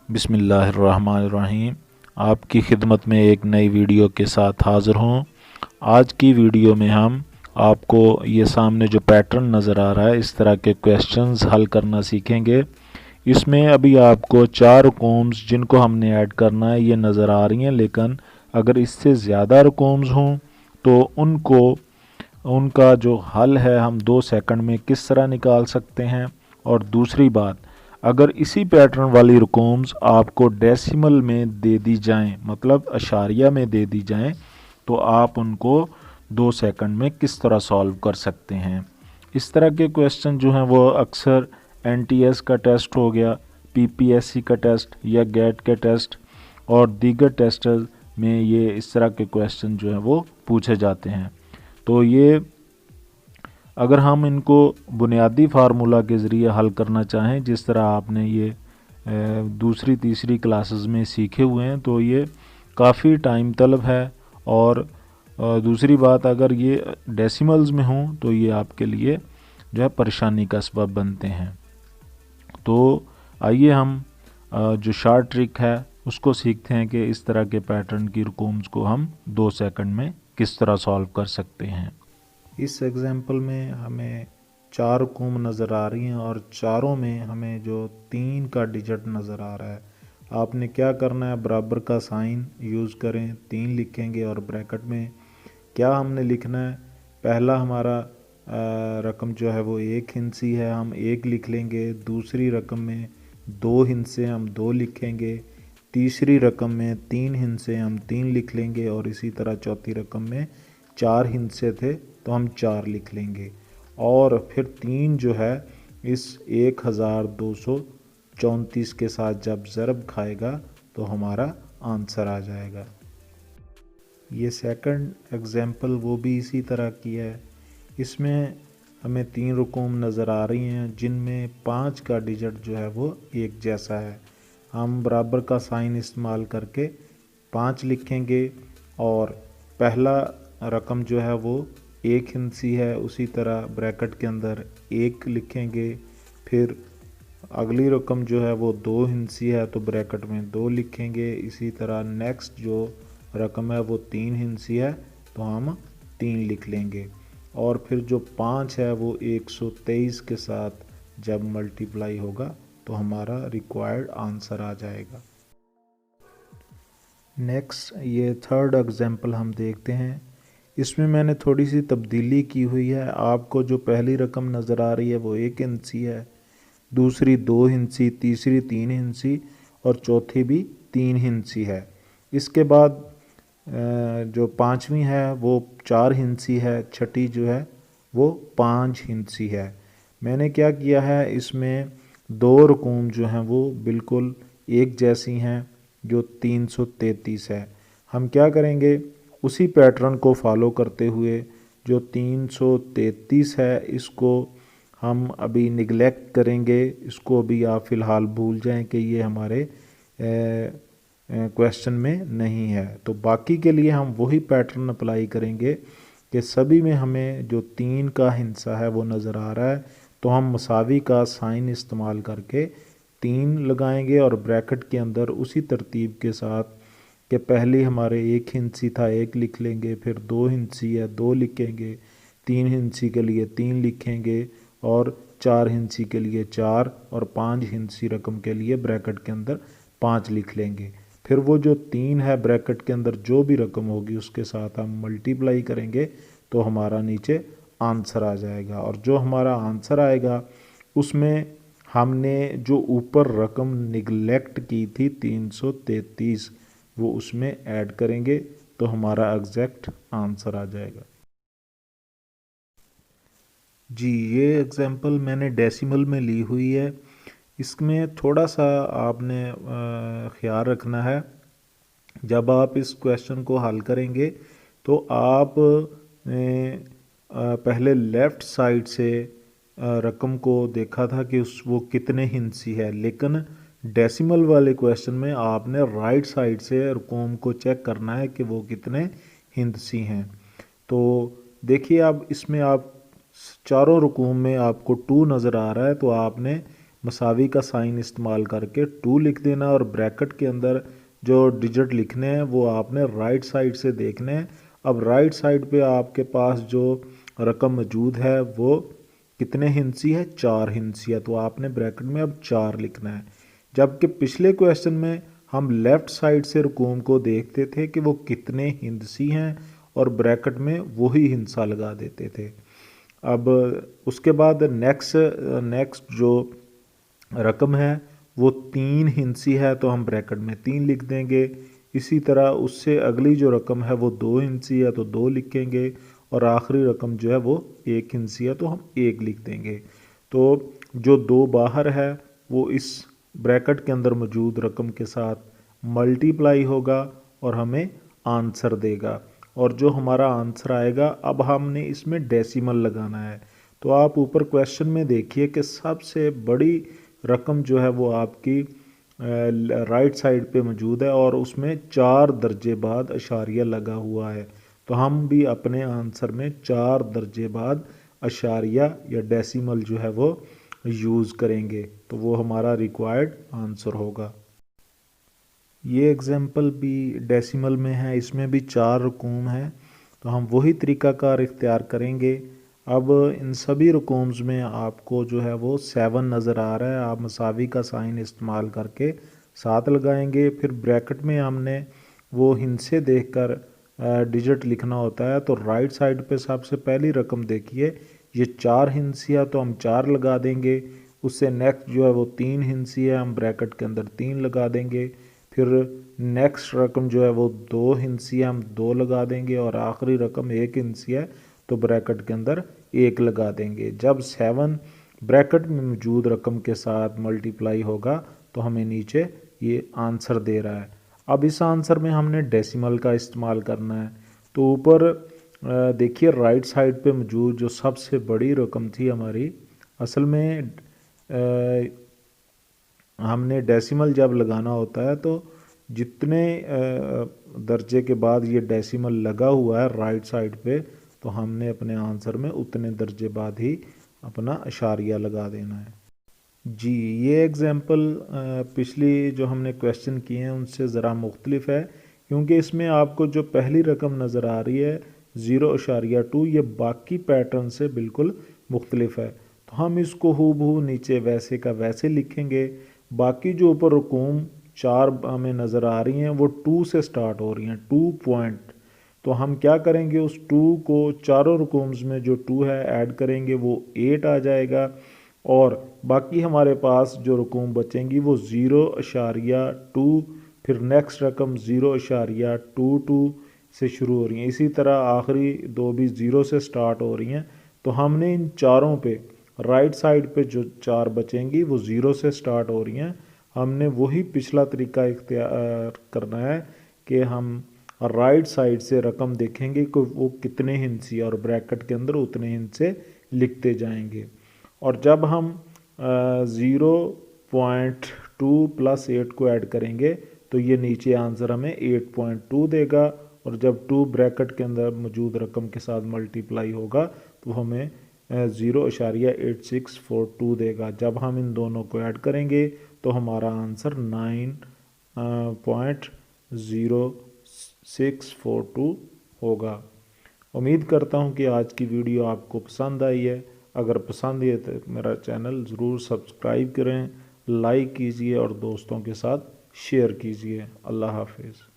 बिस्मिल्लाहिर्रहमानिर्रहीम। आपकी खिदमत में एक नई वीडियो के साथ हाज़िर हूँ। आज की वीडियो में हम आपको ये सामने जो पैटर्न नज़र आ रहा है इस तरह के क्वेश्चंस हल करना सीखेंगे। इसमें अभी आपको 4 रकूम्स जिनको हमने ऐड करना है ये नज़र आ रही हैं, लेकिन अगर इससे ज़्यादा रकूम्स हों तो उनका जो हल है हम 2 सेकंड में किस तरह निकाल सकते हैं। और दूसरी बात, अगर इसी पैटर्न वाली रकूम्स आपको डेसिमल में दे दी जाएं, मतलब अशारिया में दे दी जाएं, तो आप उनको 2 सेकंड में किस तरह सॉल्व कर सकते हैं। इस तरह के क्वेश्चन जो हैं वो अक्सर एनटीएस का टेस्ट हो गया, पीपीएससी का टेस्ट या गेट के टेस्ट और दीगर टेस्ट में ये इस तरह के क्वेश्चन जो हैं वो पूछे जाते हैं। तो ये अगर हम इनको बुनियादी फार्मूला के ज़रिए हल करना चाहें, जिस तरह आपने ये दूसरी तीसरी क्लासेस में सीखे हुए हैं, तो ये काफ़ी टाइम तलब है। और दूसरी बात, अगर ये डेसिमल्स में हों तो ये आपके लिए जो है परेशानी का सबब बनते हैं। तो आइए हम जो शार्ट ट्रिक है उसको सीखते हैं कि इस तरह के पैटर्न की रकूम्स को हम 2 सेकंड में किस तरह सॉल्व कर सकते हैं। इस एग्जांपल में हमें 4 रकूम नज़र आ रही हैं और चारों में हमें जो 3 का डिजिट नज़र आ रहा है। आपने क्या करना है, बराबर का साइन यूज़ करें, 3 लिखेंगे और ब्रैकेट में क्या हमने लिखना है, पहला हमारा रकम जो है वो 1 हिंसी है, हम 1 लिख लेंगे। दूसरी रकम में 2 हिंसे हम 2 लिखेंगे। तीसरी रकम में 3 हिंसे हम 3 लिख लेंगे और इसी तरह चौथी रकम में 4 हिंसे थे तो हम 4 लिख लेंगे। और फिर 3 जो है इस 1234 के साथ जब ज़रब खाएगा तो हमारा आंसर आ जाएगा। ये सेकंड एग्जाम्पल वो भी इसी तरह की है। इसमें हमें 3 रकूम नज़र आ रही हैं जिनमें 5 का डिजिट जो है वो एक जैसा है। हम बराबर का साइन इस्तेमाल करके 5 लिखेंगे और पहला रकम जो है वो 1 हिंसी है, उसी तरह ब्रैकेट के अंदर 1 लिखेंगे। फिर अगली रकम जो है वो 2 हिंसी है तो ब्रैकेट में 2 लिखेंगे। इसी तरह नेक्स्ट जो रकम है वो 3 हिंसी है तो हम 3 लिख लेंगे। और फिर जो 5 है वो 123 के साथ जब मल्टीप्लाई होगा तो हमारा रिक्वायर्ड आंसर आ जाएगा। नेक्स्ट ये थर्ड एग्जाम्पल हम देखते हैं। इसमें मैंने थोड़ी सी तब्दीली की हुई है। आपको जो पहली रकम नज़र आ रही है वो 1 हिंसी है, दूसरी 2 हिंसी, तीसरी 3 हिंसी और चौथी भी 3 हिंसी है। इसके बाद जो पांचवी है वो 4 हिंसी है, छठी जो है वो 5 हिंसी है। मैंने क्या किया है, इसमें 2 रकूम जो हैं वो बिल्कुल एक जैसी हैं जो 333 है। हम क्या करेंगे, उसी पैटर्न को फॉलो करते हुए जो 333 है इसको हम अभी निगलेक्ट करेंगे। इसको अभी आप फ़िलहाल भूल जाएं कि ये हमारे क्वेश्चन में नहीं है। तो बाकी के लिए हम वही पैटर्न अप्लाई करेंगे कि सभी में हमें जो 3 का हिस्सा है वो नज़र आ रहा है तो हम मसावी का साइन इस्तेमाल करके 3 लगाएंगे और ब्रैकेट के अंदर उसी तरतीब के साथ कि पहले हमारे 1 हिंसी था 1 लिख लेंगे, फिर 2 हिंसी है 2 लिखेंगे, 3 हिंसी के लिए 3 लिखेंगे और 4 हिंसी के लिए 4 और 5 हिंसी रकम के लिए ब्रैकेट के अंदर 5 लिख लेंगे। फिर वो जो 3 है ब्रैकेट के अंदर जो भी रकम होगी उसके साथ हम मल्टीप्लाई करेंगे तो हमारा नीचे आंसर आ जाएगा। और जो हमारा आंसर आएगा उसमें हमने जो ऊपर रकम निगलेक्ट की थी 333 वो उसमें ऐड करेंगे तो हमारा एग्जैक्ट आंसर आ जाएगा। जी, ये एग्जांपल मैंने डेसिमल में ली हुई है। इसमें थोड़ा सा आपने ख्याल रखना है, जब आप इस क्वेश्चन को हल करेंगे तो आप पहले लेफ़्ट साइड से रकम को देखा था कि वो कितने हिंसी है, लेकिन डेसिमल वाले क्वेश्चन में आपने राइट साइड से रकम को चेक करना है कि वो कितने हिंसी हैं। तो देखिए अब इसमें आप चारों रकूम में आपको 2 नज़र आ रहा है तो आपने मसावी का साइन इस्तेमाल करके 2 लिख देना और ब्रैकेट के अंदर जो डिजिट लिखने हैं वो आपने राइट साइड से देखने हैं। अब राइट साइड पे आपके पास जो रकम मौजूद है वो कितने हिंसी है, 4 हिंसी है, तो आपने ब्रैकेट में अब 4 लिखना है। जबकि पिछले क्वेश्चन में हम लेफ़्ट साइड से रकूम को देखते थे कि वो कितने हिंसी हैं और ब्रैकेट में वही हिंसा लगा देते थे। अब उसके बाद नेक्स्ट जो रकम है वो 3 हिंसी है तो हम ब्रैकेट में 3 लिख देंगे। इसी तरह उससे अगली जो रकम है वो 2 हिंसी है तो 2 लिखेंगे और आखिरी रकम जो है वो 1 हिंसी है तो हम 1 लिख देंगे। तो जो 2 बाहर है वो इस ब्रैकेट के अंदर मौजूद रकम के साथ मल्टीप्लाई होगा और हमें आंसर देगा। और जो हमारा आंसर आएगा अब हमने इसमें डेसिमल लगाना है। तो आप ऊपर क्वेश्चन में देखिए कि सबसे बड़ी रकम जो है वो आपकी राइट साइड पे मौजूद है और उसमें 4 दर्जे बाद अशारिया लगा हुआ है। तो हम भी अपने आंसर में 4 दर्जे बाद अशारिया या डेसिमल जो है वो यूज़ करेंगे, तो वो हमारा रिक्वायर्ड आंसर होगा। ये एग्जाम्पल भी डेसिमल में है, इसमें भी 4 रकूम है, तो हम वही तरीक़ाकार इख्तियार करेंगे। अब इन सभी रकूम्स में आपको जो है वो 7 नज़र आ रहा है, आप मसावी का साइन इस्तेमाल करके 7 लगाएंगे। फिर ब्रैकेट में हमने वो हिंसे देखकर डिजिट लिखना होता है, तो राइट साइड पे सबसे पहली रकम देखिए, ये 4 हिंसी है तो हम 4 लगा देंगे। उससे नेक्स्ट जो है वो 3 हिंसी है, हम ब्रैकेट के अंदर 3 लगा देंगे। फिर नेक्स्ट रकम जो है वो 2 हिंसी है, हम 2 लगा देंगे और आखिरी रकम 1 हिंसी है तो ब्रैकेट के अंदर 1 लगा देंगे। जब 7 ब्रैकेट में मौजूद रकम के साथ मल्टीप्लाई होगा तो हमें नीचे ये आंसर दे रहा है। अब इस आंसर में हमने डेसिमल का इस्तेमाल करना है। तो ऊपर देखिए राइट साइड पे मौजूद जो सबसे बड़ी रकम थी हमारी, असल में हमने डेसिमल जब लगाना होता है तो जितने दर्जे के बाद ये डेसिमल लगा हुआ है राइट साइड पे, तो हमने अपने आंसर में उतने दर्जे बाद ही अपना अशारिया लगा देना है। जी, ये एग्ज़ाम्पल पिछली जो हमने क्वेश्चन किए हैं उनसे ज़रा मुख्तलिफ है, क्योंकि इसमें आपको जो पहली रकम नज़र आ रही है 0.2, ये बाकी पैटर्न से बिल्कुल मुख्तलिफ है। तो हम इसको हूबहू नीचे वैसे का वैसे लिखेंगे। बाकी जो ऊपर रकूम 4 हमें नज़र आ रही हैं वो 2 से स्टार्ट हो रही हैं, 2 पॉइंट। तो हम क्या करेंगे, उस 2 को चारों रकूम्स में जो 2 है ऐड करेंगे वो 8 आ जाएगा और बाकी हमारे पास जो रकूम बचेंगी वो 0.2, फिर नेक्स्ट रकम 0.22 से शुरू हो रही हैं। इसी तरह आखिरी 2 भी 0 से स्टार्ट हो रही हैं। तो हमने इन चारों पे राइट साइड पे जो 4 बचेंगी वो 0 से स्टार्ट हो रही हैं। हमने वही पिछला तरीका इख्तियार करना है कि हम राइट साइड से रकम देखेंगे कि वो कितने हिंसी और ब्रैकेट के अंदर उतने हिंसे लिखते जाएंगे। और जब हम 0.2 + 8 को ऐड करेंगे तो ये नीचे आंसर हमें 8.2 देगा और जब 2 ब्रैकेट के अंदर मौजूद रकम के साथ मल्टीप्लाई होगा तो हमें 0.8642 देगा। जब हम इन दोनों को ऐड करेंगे तो हमारा आंसर 9.0642 होगा। उम्मीद करता हूँ कि आज की वीडियो आपको पसंद आई है। अगर पसंद है तो मेरा चैनल ज़रूर सब्सक्राइब करें, लाइक कीजिए और दोस्तों के साथ शेयर कीजिए। अल्लाह हाफिज़।